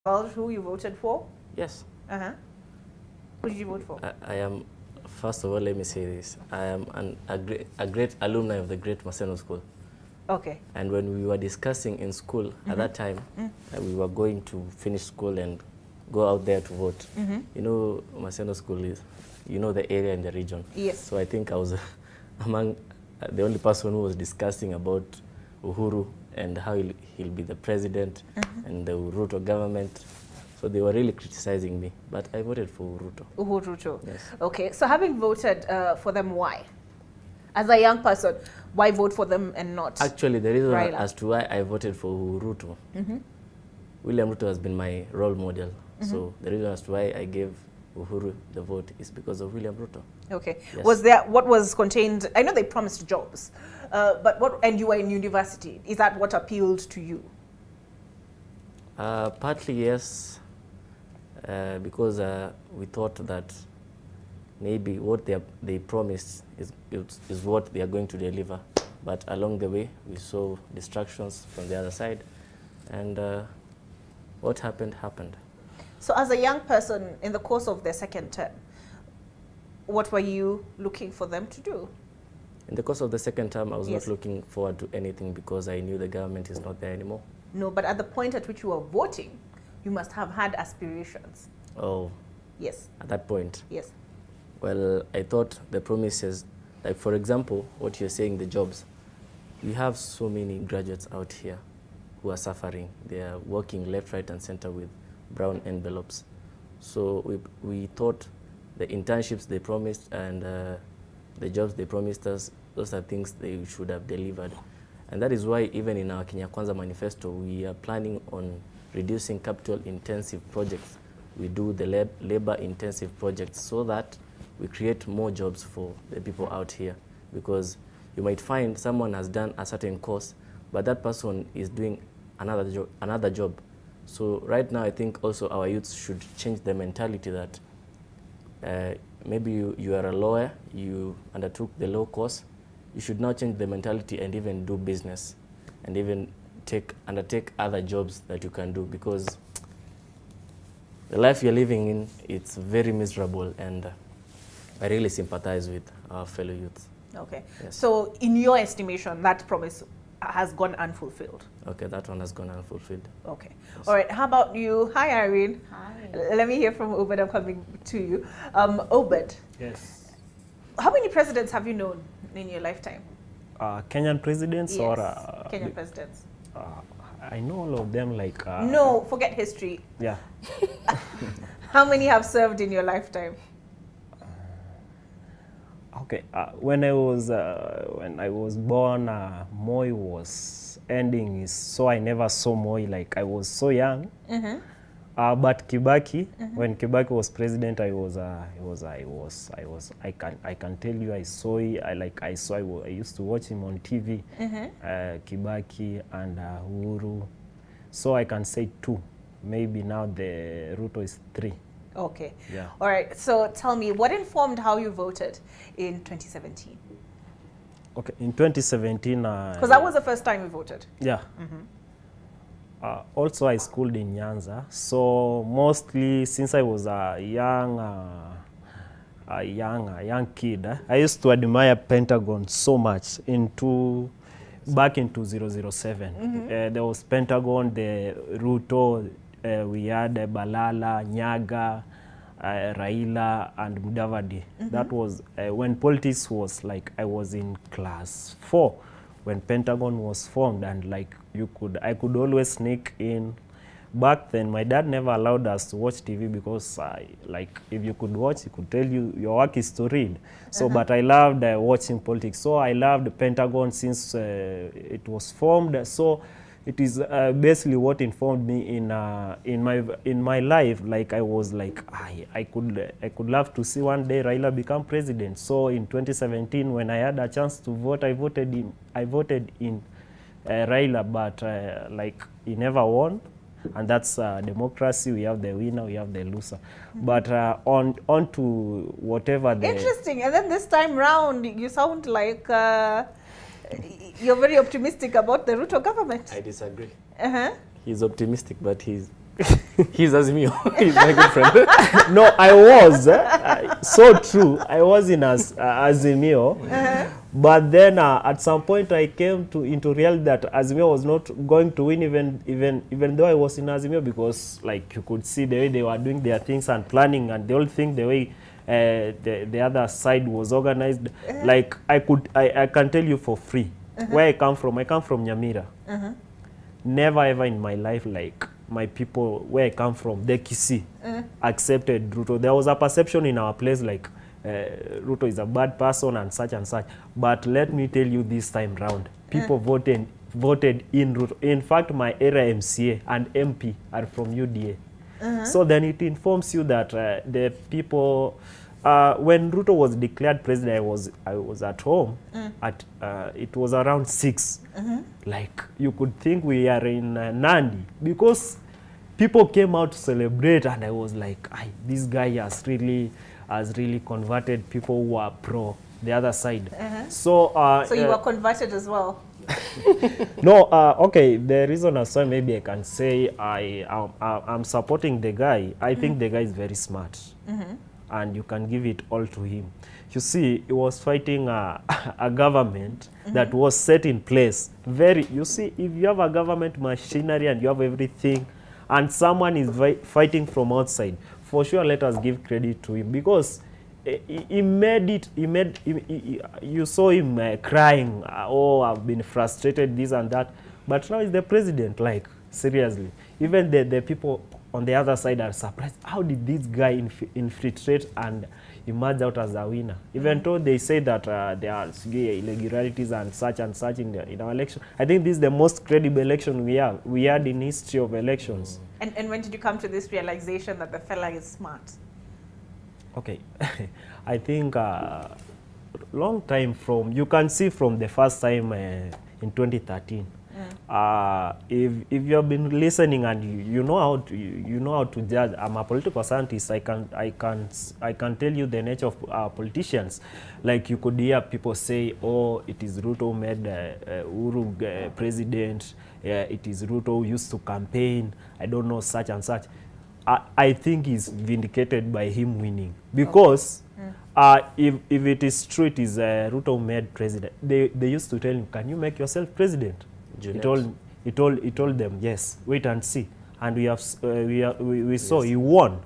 Well, who you voted for? Yes. Who did you vote for? I am, first of all, let me say this. I am a great alumni of the Great Maseno School. Okay. And when we were discussing in school at that time, we were going to finish school and go out there to vote. You know, Maseno School is, you know, the area in the region. Yes. So I think I was among the only person who was discussing about Uhuru and how he'll be the president and the Ruto government. So they were really criticizing me, but I voted for Ruto. Ruto. Yes. Okay, so having voted for them, why? As a young person, why vote for them and not Actually, the reason Raila? as to why I voted for Ruto, William Ruto has been my role model. So the reason as to why I gave Uhuru the vote is because of William Ruto. Okay. Yes. Was there, what was contained, I know they promised jobs, but what, and you were in university, is that what appealed to you? Partly yes, because we thought that maybe what they promised is what they are going to deliver. But along the way, we saw distractions from the other side, and what happened, happened. So as a young person in the course of their second term, what were you looking for them to do? In the course of the second term, I was Yes. not looking forward to anything because I knew the government is not there anymore. No, but at the point at which you were voting, you must have had aspirations. Oh, Yes, at that point. yes. Well, I thought the promises, like for example, what you're saying, the jobs. We have so many graduates out here who are suffering. They are working left, right, and center with brown envelopes. So we thought the internships they promised and the jobs they promised us, those are things they should have delivered. And that is why even in our Kenya Kwanza manifesto, we are planning on reducing capital-intensive projects. We do the labor-intensive projects so that we create more jobs for the people out here. Because you might find someone has done a certain course, but that person is doing another job. So right now, I think also our youths should change the mentality that maybe you are a lawyer, you undertook the law course, you should now change the mentality and even do business and even undertake other jobs that you can do, because the life you're living in, it's very miserable, and I really sympathize with our fellow youths. Okay. Yes. So in your estimation, that promise has gone unfulfilled? Okay, that one has gone unfulfilled. Okay. Yes. All right. How about you? Hi, Irene. Hi. Let me hear from Obed. I'm coming to you. Obed, Yes. how many presidents have you known in your lifetime? Kenyan presidents Yes, or Kenyan presidents. I know all of them, like No, forget history. yeah. How many have served in your lifetime? Okay, when I was born, Moi was ending, so I never saw Moi. Like I was so young. But Kibaki, when Kibaki was president, I can tell you I saw it. I used to watch him on TV. Kibaki and Uhuru. So I can say 2. Maybe now the Ruto is 3. Okay. Yeah. All right. So tell me, what informed how you voted in 2017? Okay, in 2017. Because that was the first time you voted. Yeah. Also, I schooled in Nyanza, so mostly since I was a young kid, I used to admire Pentagon so much. Back in 2007, there was Pentagon, the Ruto, we had Balala, Nyaga, Raila, and Mudavadi. That was when politics was like, I was in class 4 when Pentagon was formed, and like I could always sneak in. Back then, my dad never allowed us to watch TV because like if you could watch, he could tell you your work is to read. So, but I loved watching politics. So I loved the Pentagon since it was formed. So it is basically what informed me in my life. Like I was like, I could love to see one day Raila become president. So in 2017, when I had a chance to vote, I voted in Raila, but like he never won. And that's democracy. We have the winner, we have the loser. But on to whatever the... Interesting. And then this time round, you sound like you're very optimistic about the Ruto government. I disagree. Uh-huh. He's optimistic, but he's He's Azimio. He's my good friend. No, I was. So true. I was in Azimio. But then at some point I came into reality that Azimio was not going to win even though I was in Azimio, because like you could see the way they were doing their things and planning and the whole thing, the way the other side was organized. Like I can tell you for free where I come from. I come from Nyamira. Never ever in my life, like my people where I come from, the Kisii, accepted Ruto. There was a perception in our place like Ruto is a bad person and such and such. But let me tell you, this time round, people voted in Ruto. In fact, my area MCA and MP are from UDA. So then it informs you that the people, when Ruto was declared president, I was at home. It was around 6. Like you could think we are in Nandi, because people came out to celebrate, and I was like, this guy has really converted people who are pro the other side. So you were converted as well? No, okay, the reason as well, maybe I can say I'm supporting the guy. I think the guy is very smart, and you can give it all to him. You see, he was fighting a government that was set in place. You see, if you have a government machinery and you have everything, and someone is fighting from outside, for sure, let us give credit to him, because he made it. You saw him crying, oh, I've been frustrated, this and that. But now he's the president, like, seriously. Even the people on the other side are surprised. How did this guy infiltrate and emerge out as a winner? Even though they say that there are irregularities and such in our election. I think this is the most credible election we had in history of elections. And when did you come to this realization that the fella is smart? Okay. I think long time from, you can see from the first time in 2013. If you have been listening and you know how to judge. I'm a political scientist. I can tell you the nature of politicians. Like you could hear people say, oh, it is Ruto who made Uhuru president. It is Ruto who used to campaign. I don't know, such and such. I think he's vindicated by him winning, because if it is true, it is Ruto who made president. They used to tell him, can you make yourself president? He told them, yes, wait and see. And we saw he won